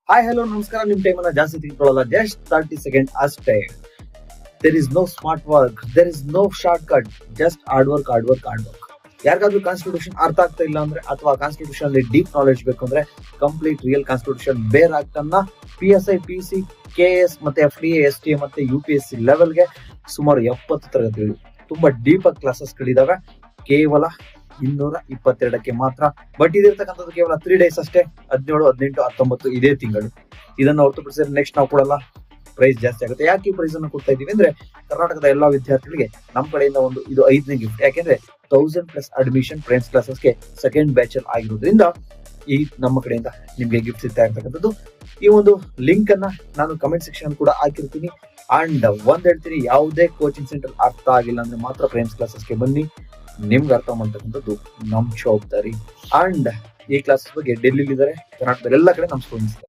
Hi hello ನಮಸ್ಕಾರ. ನಿಮ್ time ಅನ್ನ ಜಾಸ್ತಿ ತೆಗೆದುಕೊಳ್ಳಲ್ಲ, ಜಸ್ಟ್ 30 ಸೆಕೆಂಡ್ ಅಷ್ಟೇ. There is no smart work, there is no shortcut, just hard work hard work hard work. ಯಾರಿಗಾದ್ರೂ constitution ಅರ್ಥ ಆಗ್ತಾ ಇಲ್ಲ ಅಂದ್ರೆ ಅಥವಾ ಕಾನ್ಸ್ಟಿಟ್ಯೂಷನ್ ಅಲ್ಲಿ ಡೀಪ್ ನಾಲೆಜ್ ಬೇಕು ಅಂದ್ರೆ ಕಂಪ್ಲೀಟ್ ರಿಯಲ್ ಕಾನ್ಸ್ಟಿಟ್ಯೂಷನ್ ಬೇರ್ ಆಗ್ತನ್ನ PSI PC KS ಮತ್ತೆ FDA STA ಮತ್ತೆ UPSC ಲೆವೆಲ್ಗೆ ಸುಮಾರು 70 ತರಗತಿಗಳು ತುಂಬಾ ಡೀಪ್ ಆಗಿ ಕ್ಲಾಸಸ್ ಗಳಿದಾವೆ. ಕೇವಲ 222ಕ್ಕೆ ಮಾತ್ರ. ಬಟ್ ಇದಿರ್ತಕ್ಕಂಥದ್ದು ಕೇವಲ 3 ಡೇಸ್ ಅಷ್ಟೇ. 17, 18, 19 ಇದೇ ತಿಂಗಳು. ಇದನ್ನ ಹೊರತುಪಡಿಸಿದ್ರೆ ನೆಕ್ಸ್ಟ್ ನಾವು ಕೊಡಲ್ಲ, ಪ್ರೈಸ್ ಜಾಸ್ತಿ ಆಗುತ್ತೆ. ಯಾಕೆ ಈ ಪ್ರೈಸ್ ಅನ್ನು ಕೊಡ್ತಾ ಇದೀವಿ ಅಂದ್ರೆ ಕರ್ನಾಟಕದ ಎಲ್ಲಾ ವಿದ್ಯಾರ್ಥಿಗಳಿಗೆ ನಮ್ಮ ಕಡೆಯಿಂದ ಇದು 5ನೇ ಗಿಫ್ಟ್. ಯಾಕೆಂದ್ರೆ 1000+ ಅಡ್ಮಿಷನ್ ಫ್ರೆಂಡ್ಸ್ ಕ್ಲಾಸಸ್ಗೆ ಸೆಕೆಂಡ್ ಬ್ಯಾಚ್ ಅಲ್ಲಿ ಆಗಿರೋದ್ರಿಂದ ಈ ನಮ್ಮ ಕಡೆಯಿಂದ ನಿಮ್ಗೆ ಗಿಫ್ಟ್ ಸಿಗ್ತಾ ಇರ್ತಕ್ಕಂಥದ್ದು. ಈ ಒಂದು ಲಿಂಕ್ ಅನ್ನ ನಾನು ಕಮೆಂಟ್ ಸೆಕ್ಷನ್ ಕೂಡ ಹಾಕಿರ್ತೀನಿ. ಅಂಡ್ ಒಂದ್ ಹೇಳ್ತೀನಿ, ಯಾವುದೇ ಕೋಚಿಂಗ್ ಸೆಂಟರ್ ಅರ್ಥ ಆಗಿಲ್ಲ ಅಂದ್ರೆ ಮಾತ್ರ ಫ್ರೆಂಡ್ಸ್ ಕ್ಲಾಸಸ್ಗೆ ಬನ್ನಿ. ನಿಮ್ಗೆ ಅರ್ಥ ಮಾಡ್ತಕ್ಕಂಥದ್ದು ನಮ್ ಜವಾಬ್ದಾರಿ. ಅಂಡ್ ಈ ಕ್ಲಾಸಸ್ ಬಗ್ಗೆ ಡೆಲ್ಲಿಲಿ ಇದ್ದಾರೆ, ಕರ್ನಾಟಕದ ಎಲ್ಲ ಕಡೆ ನಮ್ ಸ್ಟೂಡೆಂಟ್ಸ್